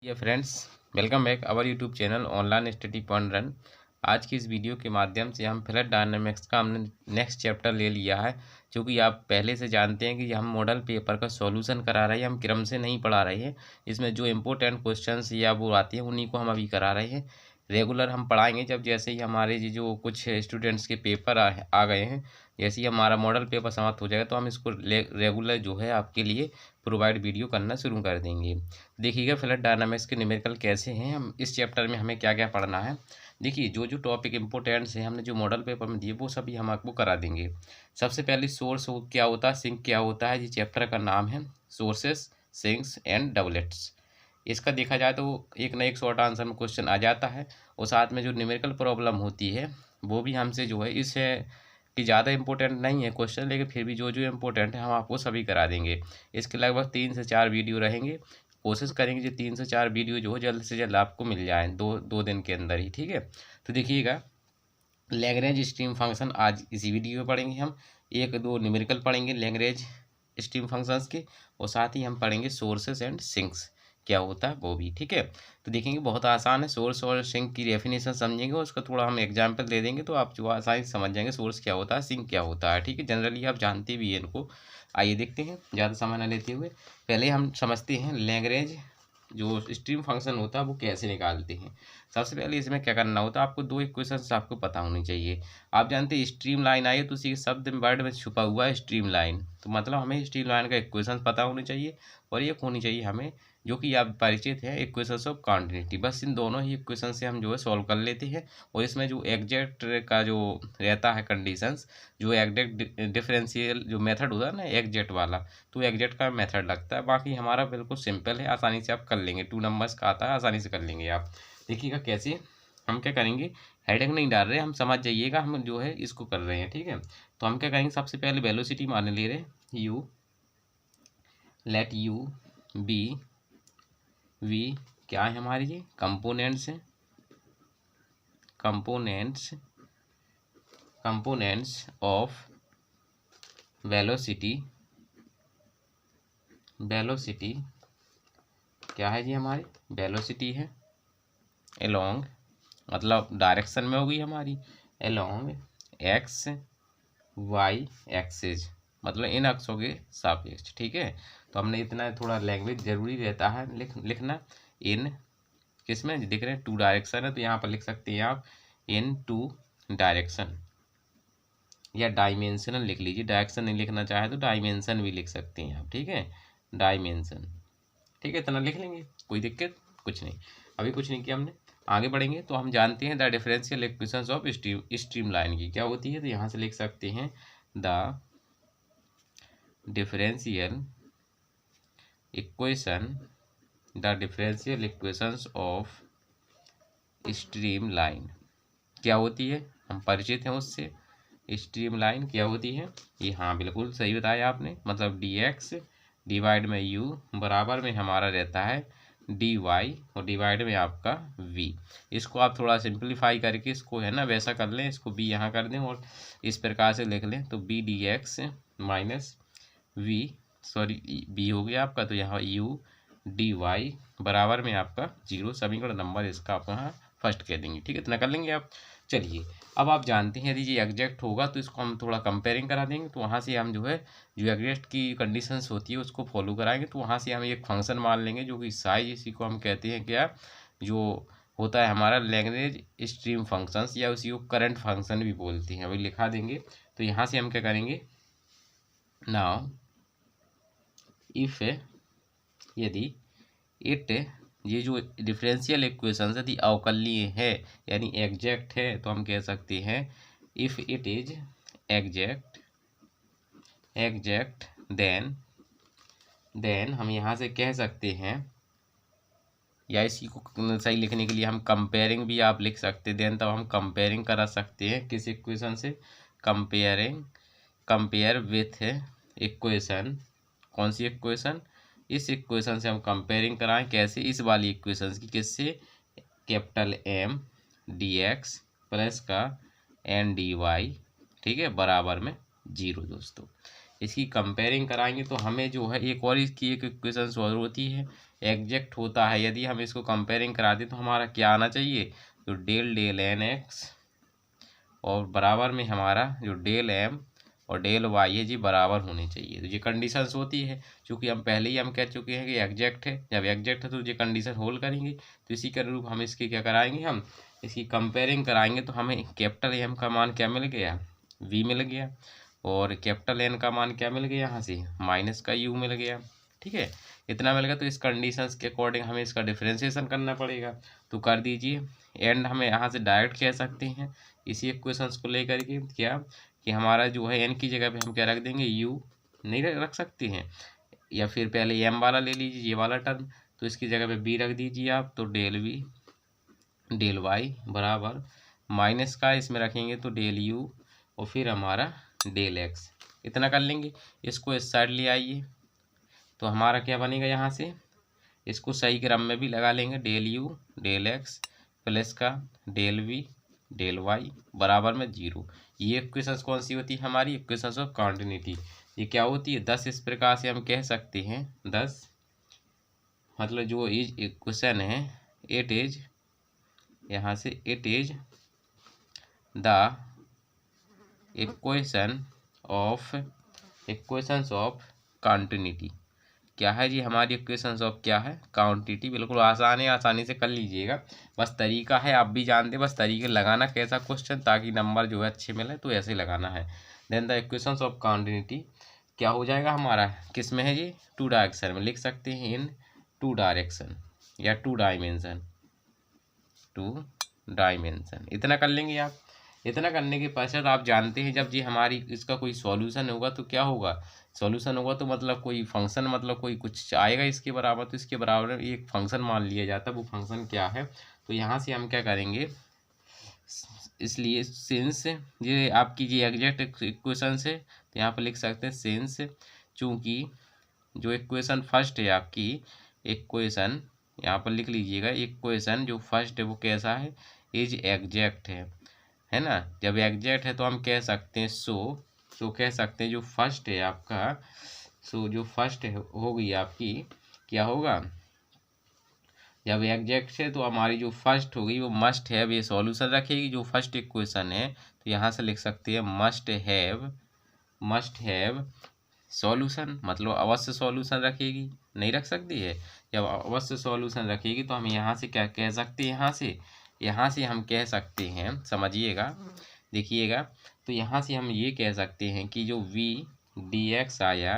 ये friends, welcome back our YouTube channel online study point run. आज की इस वीडियो के माध्यम से हम फ्लड डायनामिक्स का हमने नेक्स्ट चैप्टर ले लिया है। क्योंकि आप पहले से जानते हैं कि हम मॉडल पेपर का सॉल्यूशन करा रहे हैं, हम क्रम से नहीं पढ़ा रहे हैं। इसमें जो इम्पोर्टेंट क्वेश्चंस या वो आते हैं उन्हीं को हम अभी करा रहे हैं। रेगुलर हम पढ़ाएंगे जब जैसे ही हमारे जो कुछ स्टूडेंट्स के पेपर आ गए हैं, जैसे ही हमारा मॉडल पेपर समाप्त हो जाएगा तो हम इसको रेगुलर जो है आपके लिए प्रोवाइड वीडियो करना शुरू कर देंगे। देखिएगा फ्लड डायनामिक्स के न्यूमेरिकल कैसे हैं, हम इस चैप्टर में हमें क्या क्या पढ़ना है। देखिए जो जो टॉपिक इंपॉर्टेंट्स हैं हमने जो मॉडल पेपर में दिए वो सभी हम आपको करा देंगे। सबसे पहले सोर्स क्या होता है, सिंक क्या होता है, ये चैप्टर का नाम है सोर्सेस, सिंक्स एंड डबलेट्स। इसका देखा जाए तो एक ना एक शॉर्ट आंसर में क्वेश्चन आ जाता है, और साथ में जो न्यूमेरिकल प्रॉब्लम होती है वो भी हमसे जो है इससे कि ज़्यादा इंपॉर्टेंट नहीं है क्वेश्चन, लेकिन फिर भी जो जो इम्पोर्टेंट है हम आपको सभी करा देंगे। इसके लगभग 3 से 4 वीडियो रहेंगे। कोशिश करेंगे जो 3 से 4 वीडियो जो हो जल्द से जल्द आपको मिल जाए दो दिन के अंदर ही, ठीक है। तो देखिएगा लैग्रेंज स्ट्रीम फंक्शन आज इसी वीडियो में पढ़ेंगे हम। एक दो न्यूमेरिकल पढ़ेंगे लैग्रेंज स्ट्रीम फंक्शंस के, और साथ ही हम पढ़ेंगे सोर्सेस एंड सिंक्स क्या होता है वो भी, ठीक है। तो देखेंगे बहुत आसान है, सोर्स और सिंक की डेफिनेशन समझेंगे, उसका थोड़ा हम एग्जांपल दे देंगे तो आप जो आसानी से समझ जाएंगे सोर्स क्या होता है, सिंक क्या होता है, ठीक है। जनरली आप जानते भी हैं इनको। आइए देखते हैं ज़्यादा समय न लेते हुए। पहले हम समझते हैं लैग्रेंज जो स्ट्रीम फंक्शन होता है वो कैसे निकालते हैं। सबसे पहले इसमें क्या करना होता है, आपको दो इक्वेशंस आपको पता होनी चाहिए। आप जानते हैं स्ट्रीम लाइन आई है तो उसी शब्द में वर्ड में छुपा हुआ है स्ट्रीम लाइन, तो मतलब हमें स्ट्रीम लाइन का इक्वेशन पता होनी चाहिए। और एक होनी चाहिए हमें जो कि आप परिचित है इक्वेशंस ऑफ कॉन्टिन्यूटी। बस इन दोनों ही इक्वेशन से हम जो है सॉल्व कर लेते हैं। और इसमें जो एग्जैक्ट का जो रहता है कंडीशंस, जो एग्जैक्ट डिफरेंशियल जो मेथड होता है ना एग्जैक्ट वाला, तो एग्जैक्ट का मेथड लगता है। बाकी हमारा बिल्कुल सिंपल है, आसानी से आप कर लेंगे। 2 नंबर्स का आता है, आसानी से कर लेंगे आप। देखिएगा कैसे हम क्या करेंगे, हेडिंग नहीं डाल रहे हम, समझ जाइएगा हम जो है इसको कर रहे हैं, ठीक है। तो हम क्या करेंगे, सबसे पहले वेलोसिटी मानने ले रहे हैं u, let u be v क्या है हमारी, ये कंपोनेंट्स हैं, कंपोनेंट्स ऑफ वेलोसिटी क्या है जी, हमारी वेलोसिटी है एलोंग, मतलब डायरेक्शन में होगी हमारी, एलोंग एक्स वाई एक्सिस, मतलब इन अक्षों के सापेक्ष, ठीक है। तो हमने इतना थोड़ा लैंग्वेज जरूरी रहता है लिखना। इन किसमें दिख रहे हैं, 2 डायरेक्शन है तो यहाँ पर लिख सकते हैं आप इन 2 डायरेक्शन, या डायमेंशनल लिख लीजिए। डायरेक्शन नहीं लिखना चाहे तो डायमेंशन भी लिख सकते हैं आप, ठीक है, डायमेंशन, ठीक है। इतना लिख लेंगे, कोई दिक्कत कुछ नहीं। अभी कुछ नहीं किया हमने, आगे बढ़ेंगे तो हम जानते हैं the differential equations of stream line की क्या होती है। तो यहाँ से लिख सकते हैं the differential equations of stream line क्या होती है, हम परिचित हैं उससे। स्ट्रीम लाइन क्या होती है ये, हाँ बिल्कुल सही बताया आपने, मतलब dx डिवाइड में u बराबर में हमारा रहता है dy, और डिवाइड में आपका v। इसको आप थोड़ा सिंप्लीफाई करके इसको है ना वैसा कर लें, इसको b यहाँ कर दें और इस प्रकार से लिख लें, तो b dx minus v, sorry b हो गया आपका, तो यहाँ u dy बराबर में आपका 0, समीकरण नंबर इसका आप यहाँ फर्स्ट कह देंगे, ठीक है। इतना कर लेंगे आप। चलिए अब आप जानते हैं यदि ये एग्जैक्ट होगा तो इसको हम थोड़ा कंपेयरिंग करा देंगे, तो वहाँ से हम जो है जो एग्जैक्ट की कंडीशंस होती है उसको फॉलो कराएंगे। तो वहाँ से हम एक फंक्शन मान लेंगे जो कि साइज, इसी को हम कहते हैं क्या, जो होता है हमारा लैग्रेंज स्ट्रीम फंक्शंस, या उसी को करंट फंक्शन भी बोलते हैं, अभी लिखा देंगे। तो यहाँ से हम क्या करेंगे, नाउ इफ यदि इट ये जो डिफरेंशियल इक्वेशन यदि अवकलनीय है यानी एग्जैक्ट है, तो हम कह सकते हैं if it is exact then हम यहाँ से कह सकते हैं, या इसी को सही लिखने के लिए हम कंपेयरिंग भी आप लिख सकते हैं। देन तब हम कंपेयरिंग करा सकते हैं किस इक्वेशन से, कंपेयर विथ इक्वेशन, कौन सी इक्वेशन, इस इक्वेशन से हम कंपेयरिंग कराएं, कैसे, इस वाली इक्वेशन की, किससे, कैपिटल M dx प्लस का n dy, ठीक है, बराबर में 0। दोस्तों इसकी कंपेयरिंग कराएंगे तो हमें जो है एक और इसकी एक इक्वेशन और होती है, एग्जैक्ट होता है, यदि हम इसको कंपेयरिंग कराते तो हमारा क्या आना चाहिए, तो डेल डेल एन एक्स और बराबर में हमारा जो डेल एम और डेल वाई है जी बराबर होने चाहिए। तो ये कंडीशंस होती है, क्योंकि हम पहले ही हम कह चुके हैं कि एग्जैक्ट है। जब एग्जैक्ट है तो ये कंडीशन होल्ड करेंगे। तो इसी के अनुरूप हम इसकी क्या कराएंगे, हम इसकी कंपेयरिंग कराएंगे। तो हमें कैपिटल एम का मान क्या मिल गया, वी मिल गया, और कैपिटल एन का मान क्या मिल गया, यहाँ से माइनस का यू मिल गया। ठीक है, इतना मिल गया। तो इस कंडीशंस के अकॉर्डिंग हमें इसका डिफरेंशिएशन करना पड़ेगा। तो कर दीजिए। एंड हमें यहाँ से डायरेक्ट कह सकते हैं इसी इक्वेशंस को लेकर के, क्या कि हमारा जो है एन की जगह पे हम क्या रख देंगे, यू नहीं रख सकते हैं, या फिर पहले एम वाला ले लीजिए, ये वाला टर्म। तो इसकी जगह पे बी रख दीजिए आप। तो डेल वी डेल वाई बराबर माइनस का इसमें रखेंगे तो डेल यू और फिर हमारा डेल एक्स। इतना कर लेंगे। इसको इस साइड ले आइए तो हमारा क्या बनेगा, यहाँ से इसको सही क्रम में भी लगा लेंगे, del u del x plus का डेल वी डेल वाई बराबर में 0। ये इक्वेशंस कौन सी होती है, हमारी इक्वेशंस ऑफ कॉन्टिन्यूटी। ये क्या होती है, 10 इस प्रकार से हम कह सकते हैं। 10 मतलब जो इज इक्वेशन है, इट इज, यहाँ से it is the equations of continuity. क्या है जी, हमारी इक्वेशंस ऑफ क्या है, क्वांटिटी। बिल्कुल आसान है, आसानी से कर लीजिएगा। बस तरीका है, आप भी जानते हैं, बस तरीके लगाना कैसा क्वेश्चन, ताकि नंबर जो है अच्छे मिले, तो ऐसे लगाना है। Then the equations of quantity क्या हो जाएगा हमारा, किस में है जी, 2 डायरेक्शन में लिख सकते हैं, इन 2 डायरेक्शन या 2 डायमेंशन, 2 डायमेंशन। इतना कर लेंगे आप। इतना करने के पश्चात आप जानते हैं जब जी हमारी इसका कोई सॉल्यूशन होगा तो क्या होगा, सॉल्यूशन होगा तो मतलब कोई फंक्शन, मतलब कोई कुछ आएगा इसके बराबर। तो इसके बराबर एक फंक्शन मान लिया जाता है। वो फंक्शन क्या है, तो यहाँ से हम क्या करेंगे, इसलिए सिंस ये आपकी जी एग्जैक्ट इक्वेशन है तो यहाँ पर लिख सकते हैं सिंस, चूँकि जो इक्वेशन फर्स्ट है आपकी इक्वेशन, यहाँ पर लिख लीजिएगा, इक्वेशन जो फर्स्ट है वो कैसा है, इज एग्जैक्ट है ना। जब एग्जैक्ट है तो हम कह सकते हैं सो कह सकते हैं जो फर्स्ट है आपका, सो जो फर्स्ट है होगी आपकी क्या होगा, जब एग्जैक्ट है तो हमारी जो फर्स्ट होगी वो मस्ट हैव ये सॉल्यूशन रखेगी। जो फर्स्ट इक्वेशन है तो यहाँ से लिख सकते हैं मस्ट हैव सॉल्यूशन, मतलब अवश्य सॉल्यूशन रखेगी, नहीं रख सकती है। जब अवश्य सॉल्यूशन रखेगी तो हम यहाँ से क्या कह सकते हैं, यहाँ से हम कह सकते हैं, समझिएगा देखिएगा। तो यहाँ से हम ये कह सकते हैं कि जो v dx आया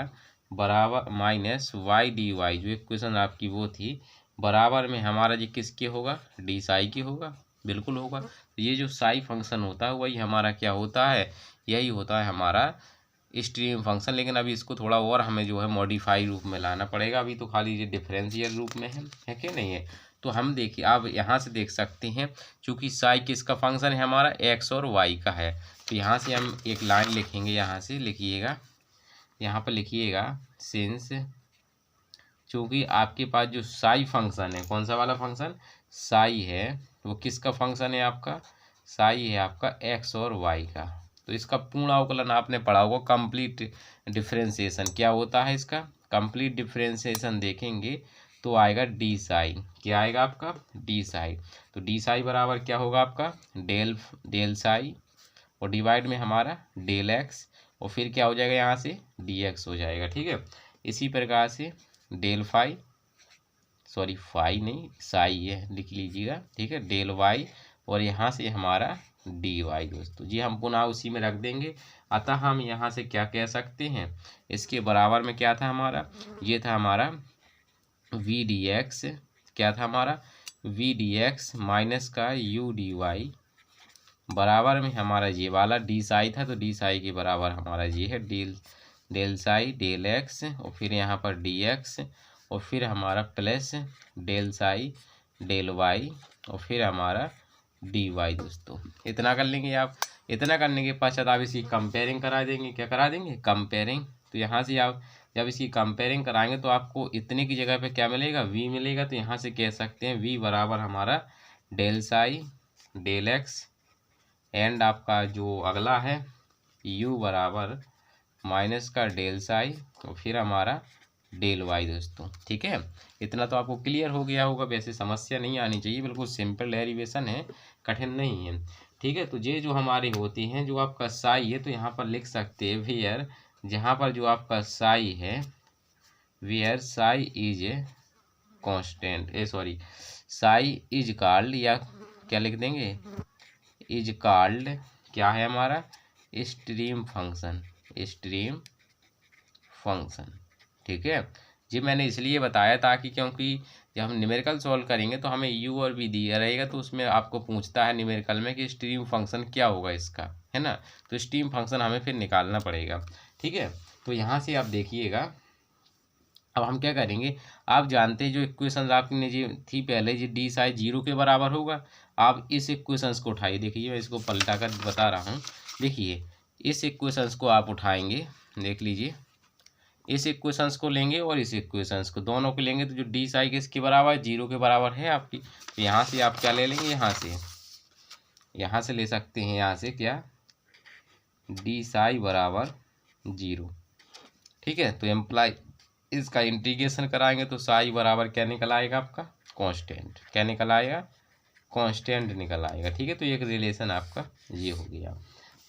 बराबर माइनस वाई डी वाई, जो इक्वेशन आपकी वो थी, बराबर में हमारा जी किसके होगा, डी साई की होगा, बिल्कुल होगा। तो ये जो साई फंक्शन होता है वही हमारा क्या होता है, यही होता है हमारा स्ट्रीम फंक्शन। लेकिन अभी इसको थोड़ा और हमें जो है मॉडिफाई रूप में लाना पड़ेगा। अभी तो खाली ये डिफरेंशियल रूप में है कि नहीं है। तो हम देखिए, आप यहाँ से देख सकते हैं, चूँकि साई किसका फंक्शन है, हमारा एक्स और वाई का है। तो यहाँ से हम एक लाइन लिखेंगे, यहाँ से लिखिएगा, यहाँ पर लिखिएगा सिंस, चूँकि आपके पास जो साई फंक्शन है, कौन सा वाला फंक्शन, साई है, वो किसका फंक्शन है आपका, साई है आपका एक्स और वाई का। तो इसका पूर्ण अवकलन आपने पढ़ा होगा, कंप्लीट डिफरेंशिएशन क्या होता है इसका, कंप्लीट डिफरेंशिएशन देखेंगे तो आएगा डी साई। क्या आएगा आपका, डी साई। तो डी साई बराबर क्या होगा आपका, डेल साई और डिवाइड में हमारा डेल एक्स, और फिर क्या हो जाएगा यहाँ से डी एक्स हो जाएगा। ठीक है, इसी प्रकार से डेल फाई, सॉरी फाई नहीं साई है, लिख लीजिएगा। ठीक है, डेल वाई और यहाँ से हमारा डी वाई। दोस्तों जी हम पुनः उसी में रख देंगे। अतः हम यहाँ से क्या कह सकते हैं, इसके बराबर में क्या था हमारा, ये था हमारा वी डी एक्स, क्या था हमारा वी डी एक्स माइनस का यू डी वाई, बराबर में हमारा ये वाला डी साई था, तो डी साई के बराबर हमारा ये है डेल साई डेल एक्स और फिर यहाँ पर डी एक्स और फिर हमारा plus del psi del y और फिर हमारा डी वाई। दोस्तों इतना कर लेंगे आप। इतना करने के पश्चात आप इसकी कंपेयरिंग करा देंगे, क्या करा देंगे, कंपेयरिंग। तो यहाँ से आप जब इसकी कंपेयरिंग कराएंगे तो आपको इतने की जगह पे क्या मिलेगा, v मिलेगा। तो यहाँ से कह सकते हैं v बराबर हमारा del psi del x and आपका जो अगला है u बराबर माइनस का डेल साई और फिर हमारा डेल वाई दोस्तों। ठीक है, इतना तो आपको क्लियर हो गया होगा। वैसे समस्या नहीं आनी चाहिए, बिल्कुल सिंपल डेरिवेशन है, कठिन नहीं है। ठीक है, तो ये जो हमारे होती हैं, जो आपका साई है, तो यहाँ पर लिख सकते हैं वेयर, जहाँ पर जो आपका साई है, where psi is a constant, sorry psi is called, या क्या लिख देंगे, इज कॉल्ड, क्या है हमारा, स्ट्रीम फंक्शन, स्ट्रीम फंक्शन। ठीक है, जी मैंने इसलिए बताया ताकि, क्योंकि जब हम न्यूमेरिकल सॉल्व करेंगे तो हमें यू और वी दिया रहेगा, तो उसमें आपको पूछता है न्यूमेरिकल में कि स्ट्रीम फंक्शन क्या होगा इसका, है ना। तो स्ट्रीम फंक्शन हमें फिर निकालना पड़ेगा। ठीक है, तो यहाँ से आप देखिएगा, अब हम क्या करेंगे, आप जानते हैं जो इक्वेशन आपने जी थी पहले, जी डी साई 0 के बराबर होगा। आप इस इक्वेशंस को उठाइए, देखिए मैं इसको पलटा कर बता रहा हूँ। देखिए इस इक्वेशंस को आप उठाएंगे, देख लीजिए, इस इक्वेशंस को लेंगे और इस इक्वेशंस को, दोनों को लेंगे, तो जो डी साई किसके बराबर है, 0 के बराबर है आपकी। तो यहाँ से आप क्या ले लेंगे, यहाँ से ले सकते हैं, यहाँ से क्या, डी साई बराबर 0। ठीक है, तो एम्प्लाई इसका इंटीग्रेशन कराएंगे तो साई बराबर क्या निकल आएगा आपका, कांस्टेंट। क्या निकल आएगा, कांस्टेंट निकल आएगा। ठीक है, तो एक रिलेशन आपका ये हो गया।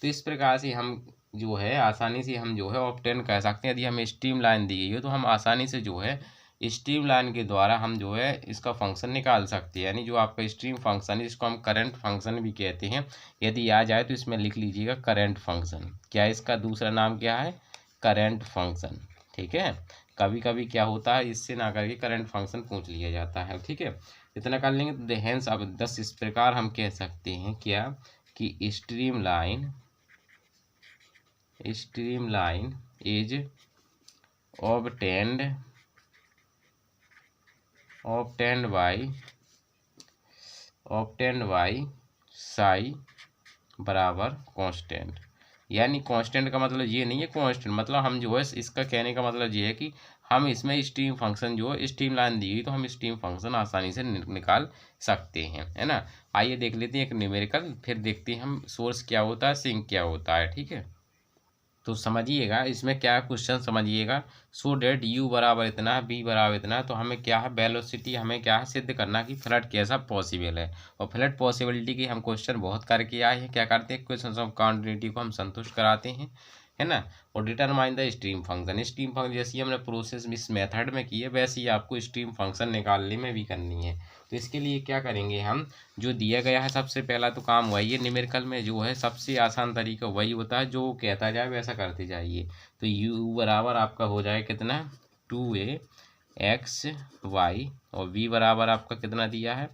तो इस प्रकार से हम जो है आसानी से हम जो है ऑब्टेन कर सकते हैं। यदि हमें स्ट्रीम लाइन दी गई हो तो हम आसानी से जो है स्ट्रीम लाइन के द्वारा हम जो है इसका फंक्शन निकाल सकते हैं। यानी जो आपका स्ट्रीम फंक्शन है, जिसको हम करंट फंक्शन भी कहते हैं, यदि आ जाए तो इसमें लिख लीजिएगा करंट फंक्शन। क्या इसका दूसरा नाम क्या है, करंट फंक्शन। ठीक है, कभी कभी क्या होता है, इससे ना करके करंट फंक्शन पूछ लिया जाता है। ठीक है, इतना कर लेंगे तो हेंस अब 10 इस प्रकार हम कह सकते हैं क्या, कि stream line is obtained by Sai बराबर कांस्टेंट। यानी कांस्टेंट का मतलब ये नहीं है, कांस्टेंट मतलब हम जो है इसका कहने का मतलब ये है कि हम इसमें स्ट्रीम फंक्शन जो है, स्ट्रीम लाइन दी गई तो हम स्ट्रीम फंक्शन आसानी से निकाल सकते हैं, है ना। आइए देख लेते हैं एक न्यूमेरिकल, फिर देखते हैं हम सोर्स क्या होता है, सिंक क्या होता है। ठीक है, तो समझिएगा इसमें क्या क्वेश्चन, समझिएगा। सो डेट यू बराबर इतना है, बी बराबर इतना है, तो हमें क्या है, वेलोसिटी हमें क्या है, सिद्ध करना कि फ्लड कैसा पॉसिबल है। और फ्लड पॉसिबिलिटी की हम क्वेश्चन बहुत करके आए हैं। क्या करते हैं, क्वेश्चन ऑफ कॉन्टिन्यूटी को हम संतुष्ट कराते हैं, है ना। और determine the stream function, stream function जैसी हमने प्रोसेस इस मेथड में की है, वैसे ही आपको स्ट्रीम फंक्शन निकालने में भी करनी है। तो इसके लिए क्या करेंगे हम, जो दिया गया है सबसे पहला तो काम वही है, न्यूमेरिकल में जो है सबसे आसान तरीका वही होता है, जो कहता जाए वैसा करते जाइए। तो u बराबर आपका हो जाए कितना, 2ax और v बराबर आपका कितना दिया है,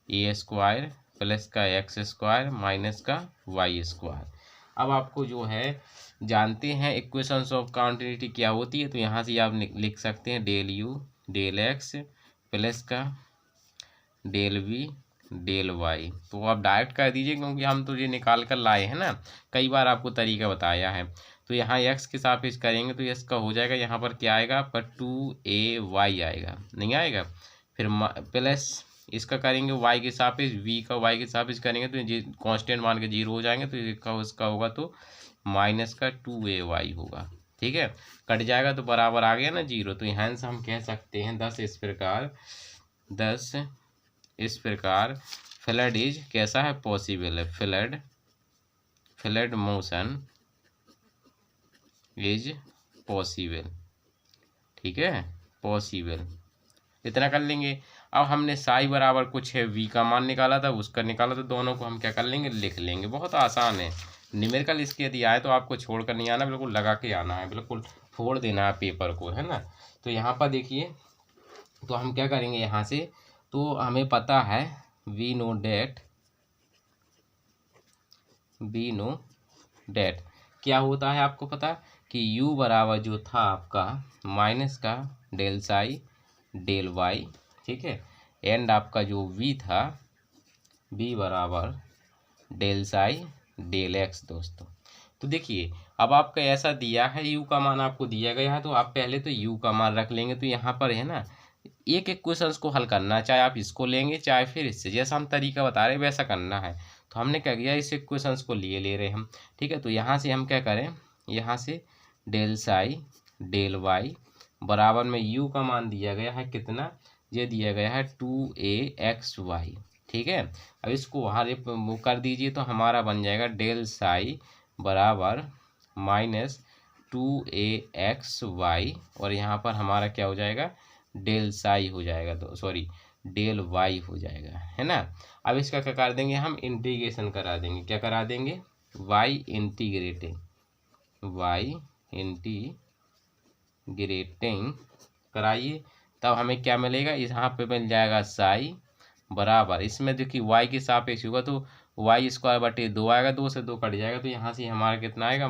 a स्क्वायर प्लस का x स्क्वायर माइनस का y स्क्वायर। अब आपको जो है जानते हैं इक्वेशंस ऑफ कॉन्टिन्यूटी क्या होती है, तो यहाँ से आप लिख सकते हैं del u del x plus का डेल v डेल y। तो आप डायरेक्ट कर दीजिए, क्योंकि हम तो ये निकाल कर लाए हैं ना, कई बार आपको तरीका बताया है। तो यहाँ x के सापेक्ष करेंगे तो इसका हो जाएगा, यहाँ पर क्या आएगा आपका 2ay आएगा, नहीं आएगा। फिर प्लस इसका करेंगे y के सापेक्ष, v का y के सापेक्ष करेंगे तो ये कांस्टेंट मान के 0 हो जाएंगे, तो इसका होगा तो माइनस का 2ay होगा। ठीक है, कट जाएगा तो बराबर आ गया ना 0। तो यहाँ से हम कह सकते हैं 10 इस प्रकार फ्लड इज कैसा है, पॉसिबल है। Flood motion is possible. ठीक है, पॉसिबल, इतना कर लेंगे। अब हमने साई बराबर कुछ है वी का मान निकाला था, उसका निकाला, तो दोनों को हम क्या कर लेंगे, लिख लेंगे। बहुत आसान है न्यूमेरिकल। इसके यदि आए तो आपको छोड़ कर नहीं आना, बिल्कुल लगा के आना है, बिल्कुल फोड़ देना है पेपर को, है ना। तो यहाँ पर देखिए, तो हम क्या करेंगे यहाँ से, तो हमें पता है वी नो डेट क्या होता है, आपको पता कि u बराबर जो था आपका माइनस का डेल साई डेल वाई। ठीक है, एंड आपका जो v था v बराबर डेल साई डेल एक्स दोस्तों। तो देखिए अब आपका ऐसा दिया है, u का मान आपको दिया गया है, तो आप पहले तो u का मान रख लेंगे। तो यहाँ पर है ना, एक एक क्वेश्चन को हल करना है, चाहे आप इसको लेंगे चाहे फिर इससे, जैसा हम तरीका बता रहे हैं वैसा करना है। तो हमने क्या किया, इस इक्वेशंस को ले रहे हैं हम। ठीक है, तो यहाँ से हम क्या करें, यहाँ से डेल साई डेल वाई बराबर में यू का मान दिया गया है कितना, ये दिया गया है 2axy। ठीक है, अब इसको वहाँ वो कर दीजिए तो हमारा बन जाएगा डेल साई बराबर -2axy, और यहाँ पर हमारा क्या हो जाएगा, डेल साई हो जाएगा, तो सॉरी डेल वाई हो जाएगा, है ना। अब इसका क्या कर देंगे, हम इंटीग्रेशन करा देंगे, क्या करा देंगे, वाई इंटीग्रेटिंग कराइए, तब हमें क्या मिलेगा, यहाँ पे मिल जाएगा साई बराबर, इसमें देखिए वाई के सापेक्ष होगा तो वाई स्क्वायर बटे 2 आएगा, 2 से 2 कट जाएगा, तो यहाँ से हमारा कितना आएगा,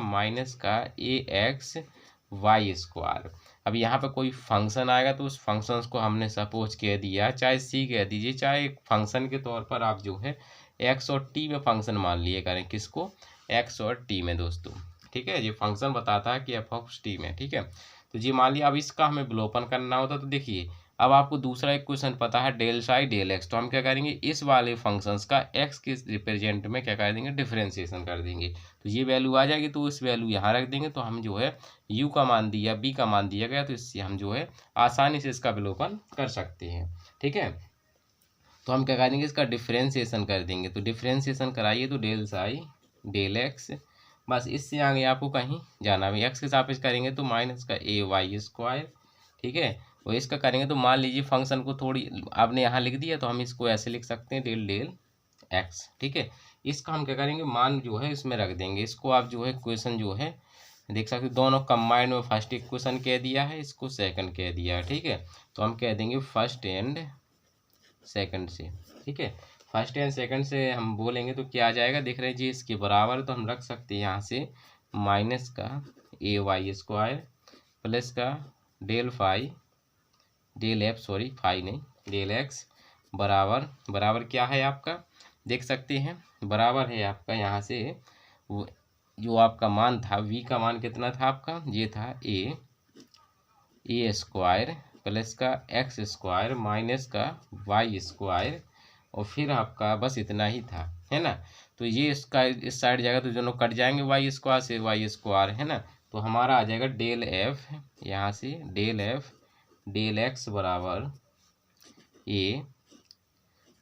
-ax(y²। अब यहाँ पे कोई फंक्शन आएगा तो उस फंक्शन को हमने सपोज कह दिया, चाहे सी कह दीजिए, चाहे एक फंक्शन के तौर पर आप जो है एक्स और टी में फंक्शन मान लिए करें, किसको, एक्स और टी में दोस्तों। ठीक है, ये फंक्शन बताता है कि एफ ऑफ टी में। ठीक है, तो ये मान लिया, अब इसका हमें विलोपन करना होता, तो देखिए अब आपको दूसरा इक्वेशन पता है डेल साई डेल एक्स, तो हम क्या करेंगे, इस वाले फंक्शंस का एक्स के रिप्रेजेंट में क्या कर देंगे, डिफरेंशिएशन कर देंगे, तो ये वैल्यू आ जाएगी, तो इस वैल्यू यहाँ रख देंगे, तो हम जो है यू का मान दिया, बी का मान दिया गया, तो इससे हम जो है आसानी से इसका विलोपन कर सकते हैं। ठीक है, तो हम क्या करेंगे, इसका डिफरेंशिएशन कर देंगे, तो डिफरेंशिएशन कराइए तो डेल साई डेल एक्स, बस इससे आगे आपको कहीं जाना भी, एक्स के सापेक्ष करेंगे तो -a(y²। ठीक है, और इसका करेंगे तो मान लीजिए फंक्शन को थोड़ी आपने यहाँ लिख दिया, तो हम इसको ऐसे लिख सकते हैं डेल डेल एक्स। ठीक है, इसका हम क्या करेंगे, मान जो है इसमें रख देंगे, इसको आप जो है इक्वेशन जो है देख सकते, दोनों कंबाइंड में फर्स्ट इक्वेशन कह दिया है, इसको सेकंड कह दिया है। ठीक है, तो हम कह देंगे फर्स्ट एंड सेकंड से। ठीक है, फर्स्ट एंड सेकंड से हम बोलेंगे तो क्या आ जाएगा, देख रहे हैं जी, इसके बराबर, तो हम रख सकते हैं यहाँ से माइनस का (a)(y² प्लस का del phi del f, sorry phi नहीं, डेल एक्स बराबर, बराबर क्या है आपका, देख सकते हैं बराबर है आपका यहाँ से जो आपका मान था, v का मान कितना था आपका, ये था a² प्लस का x² माइनस का y², और फिर आपका बस इतना ही था, है ना। तो ये इसका इस साइड जाएगा तो दोनों कट जाएंगे, y² से y², है ना, तो हमारा आ जाएगा डेल एफ, यहाँ से डेल एफ डेल एक्स बराबर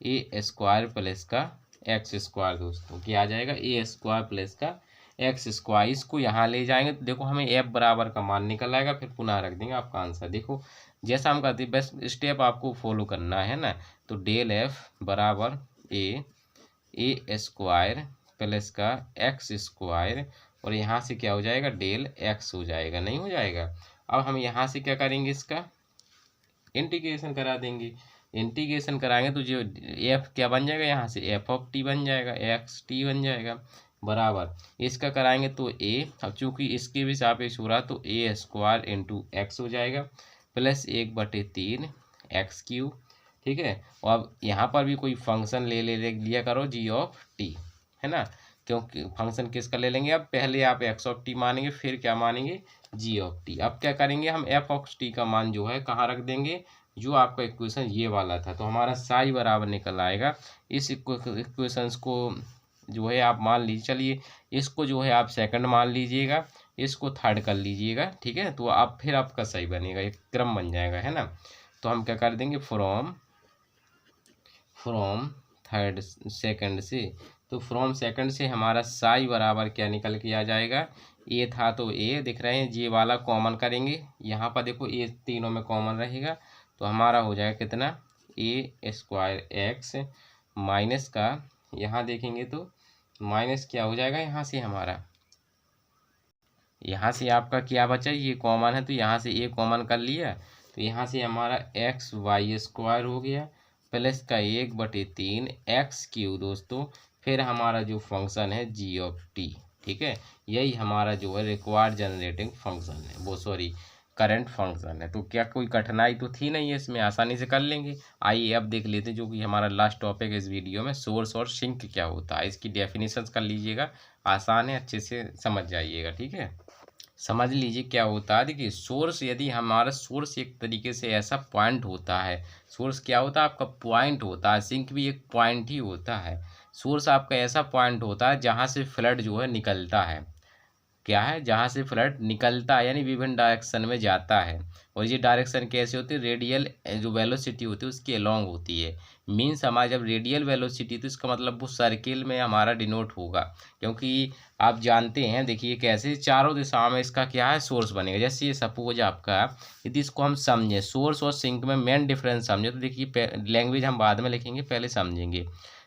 a² प्लस का x² दोस्तों, क्या आ जाएगा, a² प्लस का x², इसको यहाँ ले जाएंगे तो देखो हमें f बराबर का मान निकल आएगा, फिर पुनः रख देंगे आपका आंसर। देखो जैसा हम करते हैं, बस स्टेप आपको फॉलो करना है ना, तो डेल एफ बराबर a² प्लस का x², और यहाँ से क्या हो जाएगा, डेल x हो जाएगा, नहीं हो जाएगा। अब हम यहाँ से क्या करेंगे, इसका इंटीग्रेशन करा देंगे, इंटीग्रेशन कराएंगे तो जो एफ क्या बन जाएगा, यहाँ से एफ ऑफ टी बन जाएगा, एक्स टी बन जाएगा बराबर, इसका कराएंगे तो ए, अब चूंकि इसके भी सापेक्ष हो रहा तो a² इंटू एक्स हो जाएगा प्लस 1/3 x³। ठीक है, और अब यहाँ पर भी कोई फंक्शन ले लिया करो जी ऑफ टी, है ना, क्योंकि फंक्शन किसका ले लेंगे, अब पहले आप एक्स ऑफ टी मानेंगे, फिर क्या मानेंगे, जी ऑफ टी। अब क्या करेंगे, हम एफ ऑफ टी का मान जो है कहाँ रख देंगे, जो आपका इक्वेशन ये वाला था, तो हमारा साई बराबर निकल आएगा। इस इक्वेशंस को जो है आप मान लीजिए, चलिए इसको जो है आप सेकंड मान लीजिएगा, इसको थर्ड कर लीजिएगा। ठीक है, तो आप फिर आपका सही बनेगा, एक क्रम बन जाएगा, है ना। तो हम क्या कर देंगे, फ्रॉम थर्ड सेकंड से, तो फ्रॉम सेकंड से हमारा साई बराबर क्या निकल के आ जाएगा, ए था तो ए, दिख रहे हैं ये वाला कॉमन करेंगे, यहाँ पर देखो ये तीनों में कॉमन रहेगा, तो हमारा हो जाएगा कितना, a² एक्स माइनस का, यहाँ देखेंगे तो माइनस क्या हो जाएगा, यहाँ से हमारा, यहाँ से आपका क्या बचा, ये कॉमन है तो यहाँ से ए कॉमन कर लिया, तो यहाँ से हमारा xy² हो गया प्लस का 1/3 x³ दोस्तों, फिर हमारा जो फंक्शन है जी ऑफ टी। ठीक है, यही हमारा जो है रिक्वायर्ड जनरेटिंग फंक्शन है, वो सॉरी करंट फंक्शन है। तो क्या कोई कठिनाई तो थी नहीं है इसमें, आसानी से कर लेंगे। आइए अब देख लेते हैं जो कि हमारा लास्ट टॉपिक है इस वीडियो में, सोर्स और सिंक क्या होता है, इसकी डेफिनेशंस कर लीजिएगा, आसान है, अच्छे से समझ जाइएगा। ठीक है, समझ लीजिए क्या होता है, देखिए सोर्स, यदि हमारा सोर्स एक तरीके से ऐसा पॉइंट होता है, सोर्स क्या होता है आपका, पॉइंट होता है, सिंक भी एक पॉइंट ही होता है। सोर्स आपका ऐसा पॉइंट होता है जहाँ से फ्लड जो है निकलता है, क्या है, जहाँ से फ्लड निकलता है, यानी विभिन्न डायरेक्शन में जाता है। और ये डायरेक्शन कैसे होती है, रेडियल जो वेलोसिटी होती है उसकी अलोंग होती है। मीन्स हमारा जब रेडियल वेलोसिटी, तो इसका मतलब वो सर्किल में हमारा डिनोट होगा, क्योंकि आप जानते हैं, देखिए कैसे चारों दिशाओं में इसका क्या है, सोर्स बनेगा। जैसे ये सपोज आपका, यदि इसको हम समझें सोर्स और सिंक में मेन डिफरेंस समझे, तो देखिए लैंग्वेज हम बाद में लिखेंगे, पहले समझेंगे।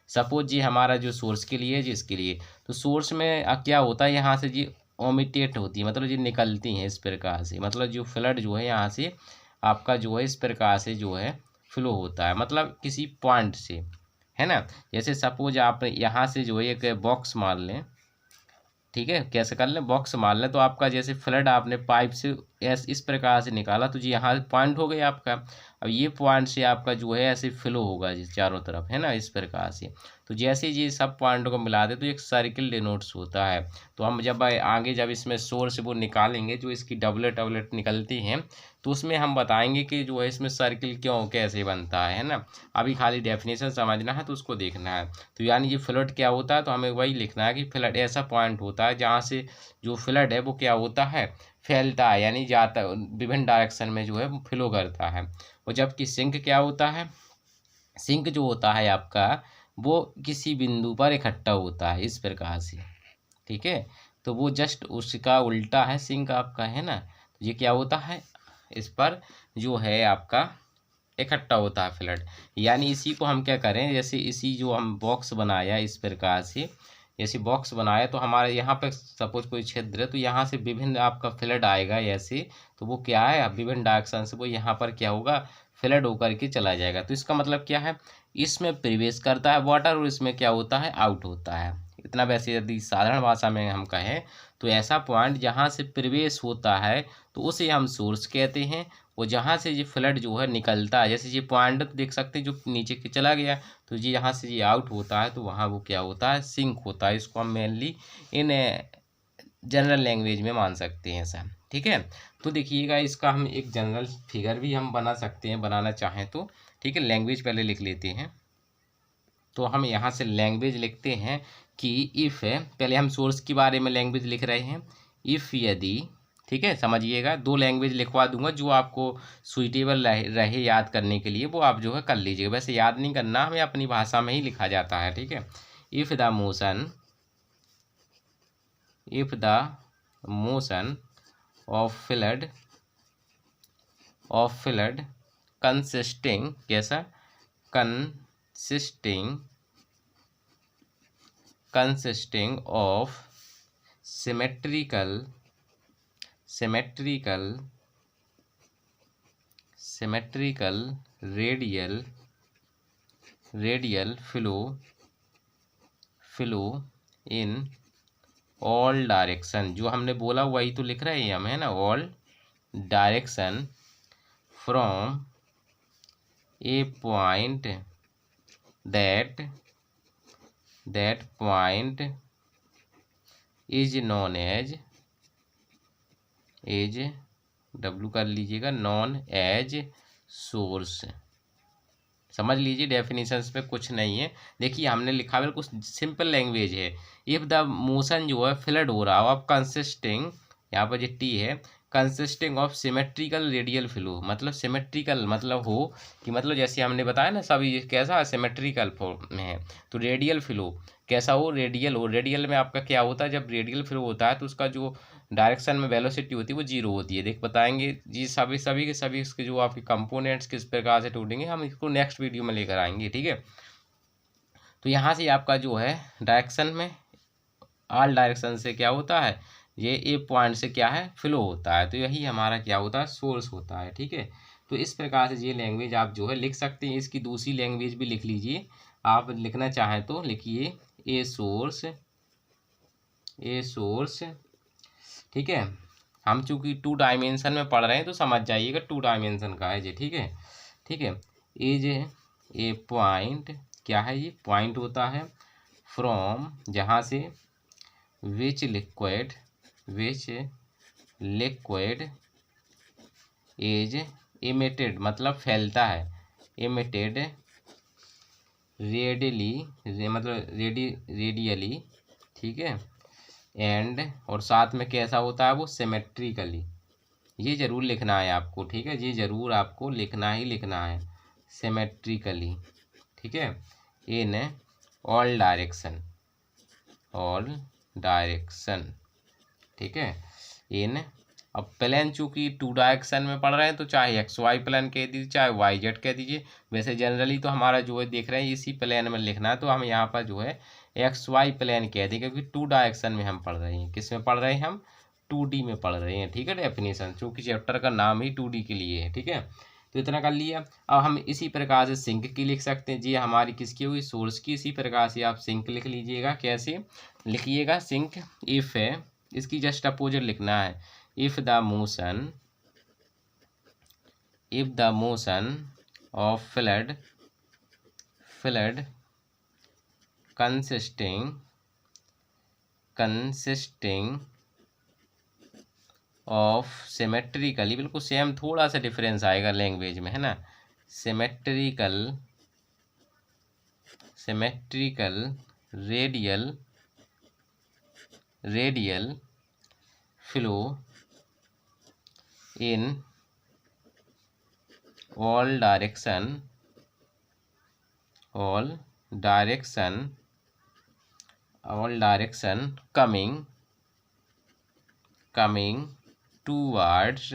सपोज जी हमारा जो सोर्स के लिए जिसके लिए, तो सोर्स में क्या होता है, यहाँ से जी ओमिटेट होती है, मतलब ये निकलती हैं इस प्रकार से, मतलब जो फ्लड जो है यहाँ से आपका जो है इस प्रकार से जो है फ्लो होता है, मतलब किसी पॉइंट से, है ना। जैसे सपोज आप यहाँ से जो है एक बॉक्स मान लें, ठीक है, कैसे कर लें, बॉक्स मान लें, तो आपका जैसे फ्लड आपने पाइप से इस प्रकार से निकाला, तो जी यहाँ पॉइंट हो गया आपका। अब ये पॉइंट से आपका जो है ऐसे फ्लो होगा जी चारों तरफ, है ना, इस प्रकार से। तो जैसे ये सब पॉइंटों को मिला दे तो एक सर्किल डिनोट्स होता है। तो हम जब आगे जब इसमें सोर्स वो निकालेंगे, जो इसकी डबलेट डबलेट निकलती हैं, तो उसमें हम बताएंगे कि जो है इसमें सर्किल क्यों कैसे बनता है ना। अभी खाली डेफिनेशन समझना है तो उसको देखना है। तो यानी ये फ्लड क्या होता है, तो हमें वही लिखना है कि फ्लड ऐसा पॉइंट होता है जहाँ से जो फ्लड है वो क्या होता है, फैलता है, यानी जाता है विभिन्न डायरेक्शन में जो है वो फ्लो करता है। और जबकि सिंक क्या होता है, सिंक जो होता है आपका वो किसी बिंदु पर इकट्ठा होता है इस प्रकार से, ठीक है। तो वो जस्ट उसका उल्टा है सिंक आपका, है ना। तो ये क्या होता है, इस पर जो है आपका इकट्ठा होता है फ्लड। यानी इसी को हम क्या करें, जैसे इसी जो हम बॉक्स बनाया इस प्रकार से, जैसे बॉक्स बनाया, तो हमारे यहाँ पे सपोज कोई क्षेत्र है, तो यहाँ से विभिन्न आपका फ्लड आएगा ऐसे, तो वो क्या है विभिन्न डायरेक्शन से वो यहाँ पर क्या होगा, फ्लड होकर के चला जाएगा। तो इसका मतलब क्या है, इसमें प्रवेश करता है वाटर और इसमें क्या होता है, आउट होता है। इतना वैसे यदि साधारण भाषा में हम कहें, तो ऐसा पॉइंट जहाँ से प्रवेश होता है तो उसे हम सोर्स कहते हैं। और जहाँ से ये फ्लड जो है निकलता है, जैसे ये पॉइंट देख सकते हैं जो नीचे के चला गया, तो ये यहाँ से ये आउट होता है, तो वहाँ वो क्या होता है, सिंक होता है। इसको हम मेनली इन जनरल लैंग्वेज में मान सकते हैं ऐसा, ठीक है। तो देखिएगा इसका हम एक जनरल फिगर भी हम बना सकते हैं, बनाना चाहें तो, ठीक है। लैंग्वेज पहले लिख लेते हैं, तो हम यहाँ से लैंग्वेज लिखते हैं कि इफ़, पहले हम सोर्स के बारे में लैंग्वेज लिख रहे हैं, इफ़ यदि, ठीक है, समझिएगा। दो लैंग्वेज लिखवा दूंगा जो आपको सुइटेबल रहे याद करने के लिए, वो आप जो है कर लीजिएगा। वैसे याद नहीं करना, हमें अपनी भाषा में ही लिखा जाता है, ठीक है। If the motion of flood consisting, कैसा, consisting of symmetrical radial flow in all direction, जो हमने बोला वही तो लिख रहे हैं हम, है ना, all direction from a point that point is known as W कर लीजिएगा, नॉन एज सोर्स। समझ लीजिए डेफिनेशंस पे कुछ नहीं है। देखिए हमने लिखा बिल्कुल सिंपल लैंग्वेज है। इफ़ द मोशन जो है फ्लड हो रहा हो, अब कंसिस्टिंग, यहाँ पर जो टी है, consisting of symmetrical radial flow, मतलब सिमेट्रिकल मतलब हो कि मतलब जैसे हमने बताया ना सभी कैसा सिमेट्रिकल फॉर्म में है, तो रेडियल फ्लो कैसा हो, रेडियल हो। रेडियल में आपका क्या होता है, जब रेडियल फ्लो होता है तो उसका जो डायरेक्शन में वेलोसिटी होती है वो जीरो होती है। देख बताएंगे जी सभी के इसके जो आपके कंपोनेंट्स किस प्रकार से टूटेंगे, हम इसको नेक्स्ट वीडियो में लेकर आएंगे, ठीक है। तो यहाँ से आपका जो है डायरेक्शन में ऑल डायरेक्शन से क्या होता है, ये ए पॉइंट से क्या है फ्लो होता है, तो यही हमारा क्या होता है, सोर्स होता है, ठीक है। तो इस प्रकार से ये लैंग्वेज आप जो है लिख सकते हैं। इसकी दूसरी लैंग्वेज भी लिख लीजिए, आप लिखना चाहें तो लिखिए ए सोर्स, ठीक है। हम चूंकि 2 डायमेंशन में पढ़ रहे हैं तो समझ जाइएगा 2 डायमेंशन का है ये, ठीक है, ठीक है। इज ए पॉइंट, क्या है ये, पॉइंट होता है, फ्रॉम, जहाँ से, विच लिक्विड इज इमिटेड, मतलब फैलता है, इमिटेड रेडियली, मतलब रेडियली, ठीक है, एंड और साथ में कैसा होता है वो सिमेट्रिकली, ये ज़रूर लिखना है आपको, ठीक है, ये ज़रूर आपको लिखना ही लिखना है, सिमेट्रिकली, ठीक है, in all direction, all direction, ठीक है, इन अब प्लेन चूंकि 2 डायरेक्शन में पढ़ रहे हैं तो चाहे एक्स वाई प्लेन कह दीजिए चाहे वाई जेड कह दीजिए, वैसे जनरली तो हमारा जो है देख रहे हैं इसी प्लेन में लिखना है, तो हम यहाँ पर जो है एक्स वाई प्लेन कह दें क्योंकि 2 डायरेक्शन में हम पढ़ रहे हैं। किस में पढ़ रहे हैं हम? 2D में पढ़ रहे हैं, ठीक है, डेफिनेशन, चूँकि चैप्टर का नाम ही 2D के लिए है, ठीक है। तो इतना कर लिया। अब हम इसी प्रकार से सिंक की लिख सकते हैं, जी हमारी किसकी हुई? सोर्स की। इसी प्रकार से आप सिंक लिख लीजिएगा। कैसे लिखिएगा? सिंक इफ़ है, इसकी जस्ट अपोजिट लिखना है, if the motion of flood consisting of symmetrically, बिल्कुल सेम, थोड़ा सा डिफरेंस आएगा लैंग्वेज में, है ना, symmetrical radial flow in all direction coming towards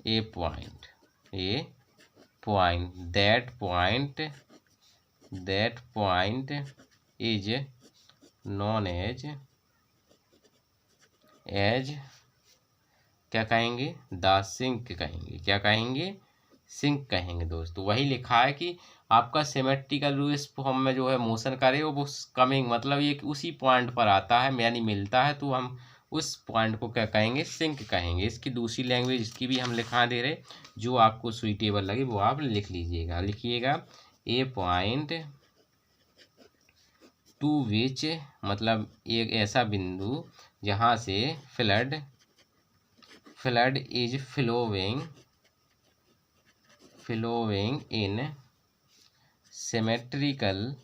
a point, that point is known as क्या कहेंगे? द सिंक कहेंगे। क्या कहेंगे? सिंक कहेंगे दोस्तों। वही लिखा है कि आपका सिमेट्रिकल इस फॉर्म में जो है मोशन करे वो कमिंग, मतलब ये उसी पॉइंट पर आता है यानी मिलता है, तो हम उस पॉइंट को क्या कहेंगे? सिंक कहेंगे। इसकी दूसरी लैंग्वेज इसकी भी हम लिखा दे रहे, जो आपको सुइटेबल लगे वो आप लिख लीजिएगा। लिखिएगा ए पॉइंट टू विच, मतलब एक ऐसा बिंदु जहाँ से flood is flowing in symmetrically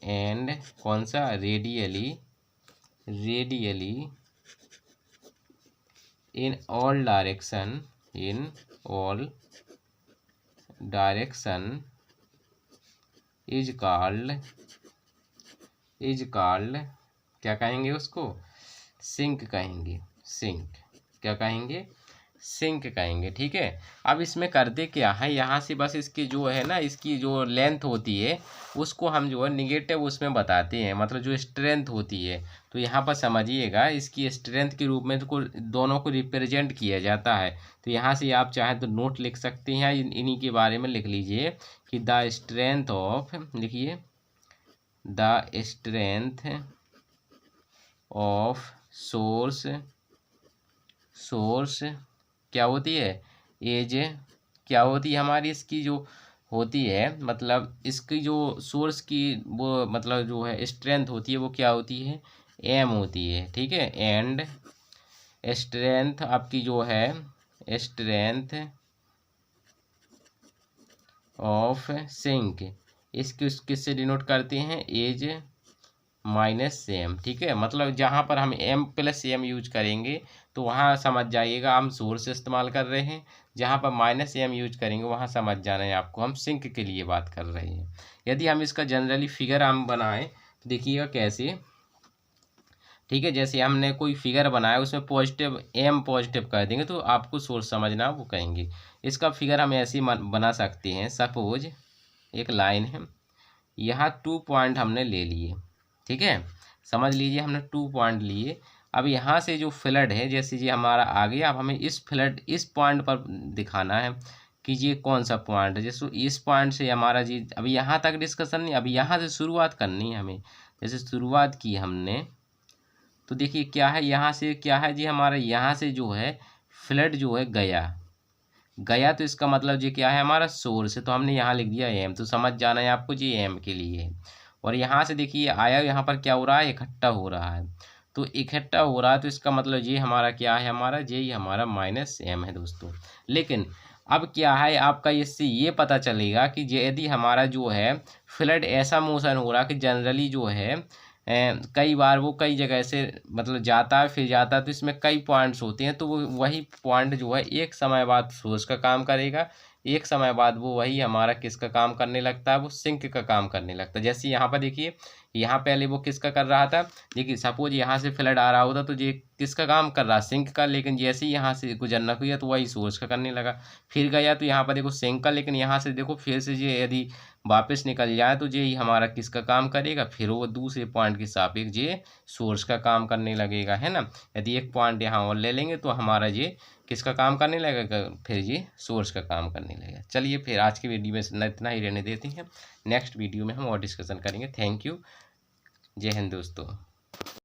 and कौन सा? Radially in all direction is called क्या कहेंगे उसको? सिंक कहेंगे। सिंक क्या कहेंगे? सिंक कहेंगे, ठीक है। अब इसमें करते क्या है, यहाँ से बस इसकी जो है ना, इसकी जो लेंथ होती है उसको हम जो है निगेटिव उसमें बताते हैं, मतलब जो स्ट्रेंथ होती है। तो यहाँ पर समझिएगा इसकी स्ट्रेंथ के रूप में तो दोनों को रिप्रेजेंट किया जाता है। तो यहाँ से आप चाहे तो नोट लिख सकते हैं, इन्हीं के बारे में लिख लीजिए कि द स्ट्रेंथ ऑफ, लिखिए द स्ट्रेंथ ऑफ सोर्स क्या होती है? एज क्या होती है हमारी? इसकी जो होती है, मतलब इसकी जो सोर्स की वो मतलब जो है स्ट्रेंथ होती है वो क्या होती है? एम होती है, ठीक है। एंड स्ट्रेंथ आपकी जो है स्ट्रेंथ ऑफ सिंक, इसकी किससे डिनोट करते हैं? एज माइनस एम, ठीक है। मतलब जहाँ पर हम एम प्लस एम यूज करेंगे तो वहाँ समझ जाइएगा हम सोर्स इस्तेमाल कर रहे हैं, जहाँ पर माइनस एम यूज करेंगे वहाँ समझ जाना है आपको हम सिंक के लिए बात कर रहे हैं। यदि हम इसका जनरली फिगर हम बनाएं तो देखिएगा कैसे, ठीक है। जैसे हमने कोई फिगर बनाया उसमें पॉजिटिव एम पॉजिटिव कर देंगे तो आपको सोर्स समझना वो कहेंगे। इसका फिगर हम ऐसे बना सकते हैं। सपोज एक लाइन है, यहाँ 2 पॉइंट हमने ले लिए, ठीक है, समझ लीजिए हमने 2 पॉइंट लिए। अब यहाँ से जो फ्लड है, जैसे ये हमारा आ गया, अब हमें इस पॉइंट पर दिखाना है कि ये कौन सा पॉइंट है। जैसे इस पॉइंट से हमारा जी, अभी यहाँ तक डिस्कशन नहीं, अभी यहाँ से शुरुआत करनी है हमें। जैसे शुरुआत की हमने तो देखिए क्या है, यहाँ से क्या है जी हमारा, यहाँ से जो है फ्लड जो है गया तो इसका मतलब जी क्या है? हमारा सोर्स है, तो हमने यहाँ लिख दिया एम, तो समझ जाना है आपको जी एम के लिए है। और यहाँ से देखिए आया, यहाँ पर क्या हो रहा है? इकट्ठा हो रहा है, तो इकट्ठा हो रहा है तो इसका मतलब ये हमारा क्या है? हमारा ये हमारा माइनस एम है दोस्तों। लेकिन अब क्या है आपका इससे ये पता चलेगा कि यदि हमारा जो है फ्लड ऐसा मोशन हो रहा कि जनरली जो है कई बार वो कई जगह से मतलब जाता है फिर जाता है, तो इसमें कई पॉइंट्स होते हैं, तो वो वही पॉइंट जो है एक समय बाद सोर्स का काम करेगा, एक समय बाद वो वही हमारा किसका काम करने लगता है, वो सिंक का काम करने लगता है। जैसे यहाँ पर देखिए, यहाँ पहले वो किसका कर रहा था, देखिए सपोज यहाँ से फ्लड आ रहा होता तो ये किसका काम कर रहा, सिंक का, लेकिन जैसे ही यहाँ से गुजरना हुआ तो वही सोर्स का करने लगा। फिर गया तो यहाँ पर देखो सिंक का, लेकिन यहाँ से देखो फिर से ये यदि वापस निकल जाए तो ये हमारा किसका काम करेगा, फिर वो दूसरे पॉइंट के सापेक्ष ये सोर्स का काम करने लगेगा, है ना। यदि एक पॉइंट यहाँ और ले लेंगे तो हमारा ये किसका काम करने लगेगा, फिर ये सोर्स का काम करने लगेगा। चलिए फिर आज की वीडियो में इतना ही रहने देते हैं, नेक्स्ट वीडियो में हम और डिस्कशन करेंगे। थैंक यू, जय हिंद दोस्तों।